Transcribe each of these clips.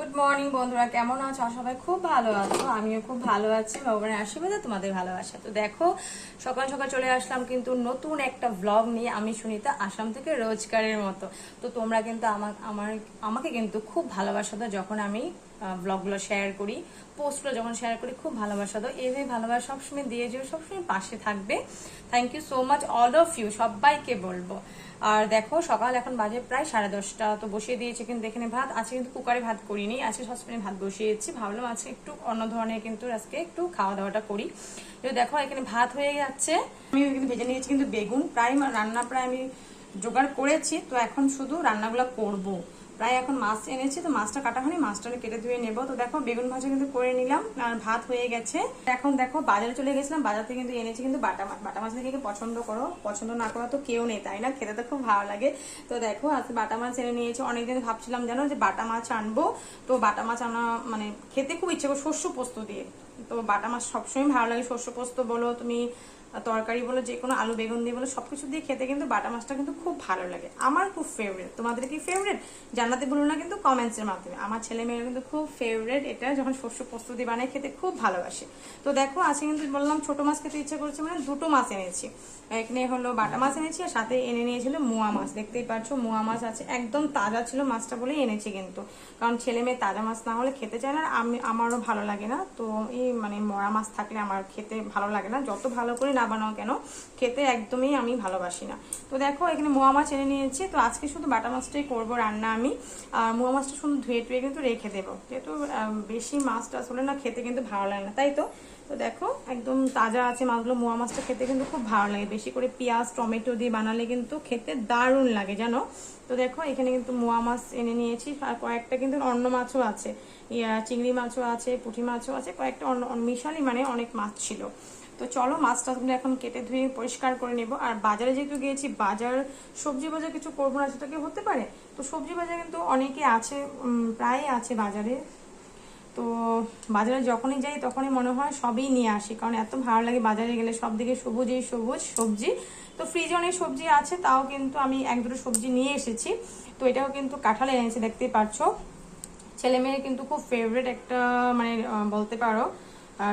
Good morning বন্ধুরা, কেমন আছো? সবাই খুব ভালো আছো, আমিও খুব ভালো আছি। ভগবানের আশীর্বাদে তোমাদের ভালোবাসা। তো দেখো, সকাল সকাল চলে আসলাম কিন্তু নতুন একটা ব্লগ নিয়ে। আমি সুনিতা, আসাম থেকে রোজকারের মতো। তো তোমরা কিন্তু আমাকে কিন্তু খুব ভালোবাসা দাও যখন আমি ব্লগগুলো শেয়ার করি, পোস্টগুলো যখন শেয়ার করি, খুব ভালোবাসা দাও। এইভাবে ভালোবাসা সবসময় দিয়ে যেও, সবসময় পাশে থাকবে। Thank you so much all of you, সবাইকে বলবো। আর দেখো, সকাল এখন বাজে প্রায় 10:30। তো বসিয়ে দিয়েছি কিন্তু এখানে ভাত আছে, কিন্তু কুকারে ভাত করিনি, আজকে সসপ্যানে ভাত বসিয়েছি। ভাবলাম আজকে একটু অন্য ধরনের কিন্তু আজকে একটু খাওয়া দাওয়াটা করি। তো দেখো, এখানে ভাত হয়ে যাচ্ছে। আমি কিন্তু ভেজে নিয়েছি কিন্তু বেগুন, রান্না প্রায় আমি জোগাড় করেছি। তো এখন শুধু রান্নাগুলো করব। প্রায় এখন মাছ এনেছি, তো মাছটা কাটা হয়নি, মাছটা কেটে ধুয়ে নেবো। তো দেখো, বেগুন ভাজা কিন্তু করে নিলাম আর ভাত হয়ে গেছে। এখন দেখো, বাজারে চলে গেছিলাম, বাজার থেকে কিন্তু এনেছি কিন্তু বাটা মাছ। বাটা মাছ দেখে পছন্দ করো, পছন্দ না করা তো কেউ নেই, তাই না? খেতে তো খুব ভালো লাগে। তো দেখো, আজকে বাটা মাছ এনে নিয়েছি। অনেকদিন ভাবছিলাম জানো যে বাটা মাছ আনবো। তো বাটা মাছ আনা মানে খেতে খুব ইচ্ছে করে, শস্য পোস্ত দিয়ে। তো বাটা মাছ সবসময় ভালো লাগে, শস্য পোস্ত বলো তুমি, তরকারি বলো, যে কোনো আলু বেগুন দিয়ে বলো, সবকিছু দিয়ে খেতে কিন্তু বাটা মাছটা কিন্তু খুব ভালো লাগে। আমার খুব ফেভারিট। তোমাদের কি ফেভারিট জানাতে বলো না কিন্তু কমেন্টসের মাধ্যমে। আমার ছেলে মেয়েরা কিন্তু খুব ফেভারিট এটা, যখন শস্য পোস্ত দিয়ে বানায় খেতে খুব ভালোবাসে। তো দেখো, আজকে কিন্তু বললাম ছোট মাছ খেতে ইচ্ছা করছে, মানে দুটো মাছ এনেছি। এখানে হলো বাটা মাছ এনেছি, আর সাথে এনে নিয়েছিল মোয়া মাছ। দেখতেই পাচ্ছ, মোয়া মাছ আছে, একদম তাজা ছিল মাছটা বলেই এনেছি কিন্তু। কারণ ছেলে মেয়ে তাজা মাছ না হলে খেতে চায় না, আর আমারও ভালো লাগে না। তো এই মানে মরা মাছ থাকলে আমার খেতে ভালো লাগে না, যত ভালো করে না বানাও কেন, খেতে একদমই আমি ভালোবাসি না। তো দেখো, এখানে মোয়া মাছ এনে নিয়েছি। তো আজকে শুধু বাটা মাছটাই করবো রান্না আমি। আর মোয়া মাছটা শুধু ধুয়ে টুয়ে কিন্তু রেখে দেবো, যেহেতু বেশি মাছটা আসলে না খেতে কিন্তু ভালো লাগে না, তাই তো। তো দেখো, একদম তাজা আছে মাছগুলো। মোয়া মাছটা খেতে কিন্তু খুব ভালো লাগে, বেশি করে পেঁয়াজ টমেটো দিয়ে বানালে কিন্তু খেতে দারুণ লাগে জানো। তো দেখো, এখানে কিন্তু মোয়া মাছ এনে নিয়েছি, আর কয়েকটা কিন্তু অন্য মাছও আছে, চিংড়ি মাছও আছে, পুঁটি মাছও আছে, কয়েকটা অন্য মিশালি মানে অনেক মাছ ছিল। তো চলো, মাছটাগুলো এখন কেটে ধুয়ে পরিষ্কার করে নেব। আর বাজারে যেহেতু গিয়েছি, সবজি বাজার কিছু করবো না সেটা কি হতে পারে? তো সবজি বাজার কিন্তু অনেকে আছে, প্রায় আছে বাজারে। তো বাজারে যখনই যাই তখনই মনে হয় সবই নিয়ে আসি, কারণ এত ভালো লাগে বাজারে গেলে, সব দিকে সবুজই সবুজ সবজি। তো ফ্রিজে অনেক সবজি আছে, তাও কিন্তু আমি এক দুটো সবজি নিয়ে এসেছি। তো এটাও কিন্তু কাঁঠাল এনেছি, দেখতেই পাচ্ছ। ছেলে মেয়ের কিন্তু খুব ফেভারিট একটা, মানে বলতে পারো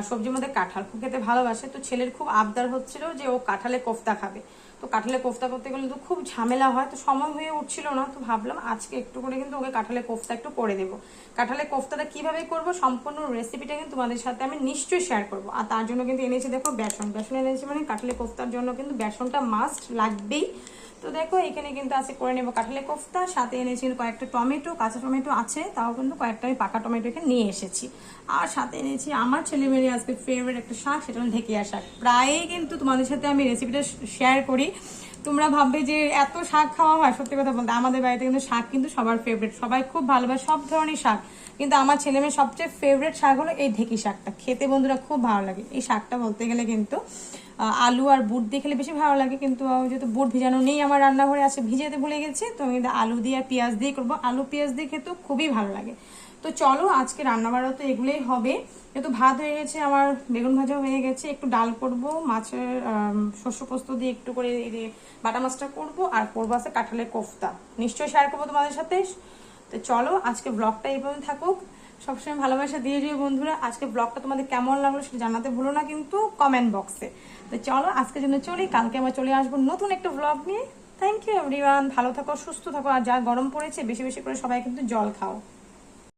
সবজির মধ্যে কাঁঠাল খুব খেতে ভালোবাসে। তো ছেলের খুব আবদার হচ্ছিল যে ও কাঁঠালে কোফতা খাবে। তো কাঁঠালে কোফতা করতে গেলে তো খুব ঝামেলা হয়, তো সময় হয়ে উঠছিল না। তো ভাবলাম আজকে একটু করে কিন্তু ওকে কাঁঠালে কোফতা একটু করে দেবো। কাঁঠালে কোফতাটা কিভাবে করবো, সম্পূর্ণ রেসিপিটা কিন্তু তোমাদের সাথে আমি নিশ্চয়ই শেয়ার করবো। আর তার জন্য কিন্তু এনেছি দেখো বেসন এনেছি, মানে কাঁঠালে কোফতার জন্য কিন্তু বেসনটা মাস্ট লাগবেই। তো দেখো, এখানে কিন্তু আছে করে নেবো কাঁঠালে কোফতা। সাথে এনেছি কয়েকটা টমেটো, কাঁচা টমেটো আছে, তাও কিন্তু কয়েকটা আমি পাকা টমেটো এখানে নিয়ে এসেছি। আর সাথে এনেছি আমার ছেলে মেয়ের আজকে ফেভারিট একটা শাক, সেটা হলো ঢেকিয়া শাক। প্রায়ই কিন্তু তোমাদের সাথে আমি রেসিপিটা শেয়ার করি। তোমরা ভাববে যে এত শাক খাওয়া হয়, সত্যি কথা বলতে আমাদের বাড়িতে কিন্তু শাক কিন্তু সবার ফেভারিট, সবাই খুব ভালোবাসে সব ধরনের শাক। কিন্তু আমার ছেলে মেয়ের সবচেয়ে ফেভারিট শাক হলো এই ঢেকি শাকটা, খেতে বন্ধুরা খুব ভালো লাগে। এই শাকটা বলতে গেলে কিন্তু আলু আর বুট দিয়ে খেলে বেশি ভালো লাগে, কিন্তু যেহেতু বুট ভিজানো নেই আমার রান্নাঘরে, আছে ভিজাতে ভুলে গেছি। তো আমি আলু দিয়ে আর পেঁয়াজ দিয়ে করবো, আলু পেঁয়াজ দিয়ে খেতেও খুবই ভালো লাগে। তো চলো, আজকে রান্না বাড়া তো এগুলোই হবে। যেহেতু ভাত হয়ে গেছে আমার, বেগুন ভাজা হয়ে গেছে, একটু ডাল করব, মাছের শস্য পোস্ত দিয়ে একটু করে বাটা মাছটা করবো, আর করবো আছে কাঁঠালের কোফতা, নিশ্চয়ই শেয়ার করবো তোমাদের সাথে। তো চলো, আজকে ব্লগটা এই পর্যন্ত থাকুক। সবসময় ভালোবাসা দিয়ে দিও বন্ধুরা। আজকে ব্লগটা তোমাদের কেমন লাগলো সেটা জানাতে ভুলো না কিন্তু কমেন্ট বক্সে। তো চলো, আজকের জন্য চলি, কালকে আবার চলে আসবো নতুন একটা ব্লগ নিয়ে। থ্যাংক ইউ এভরিওয়ান, ভালো থাকো, সুস্থ থাকো। আর যা গরম পড়েছে, বেশি বেশি করে সবাই কিন্তু জল খাও।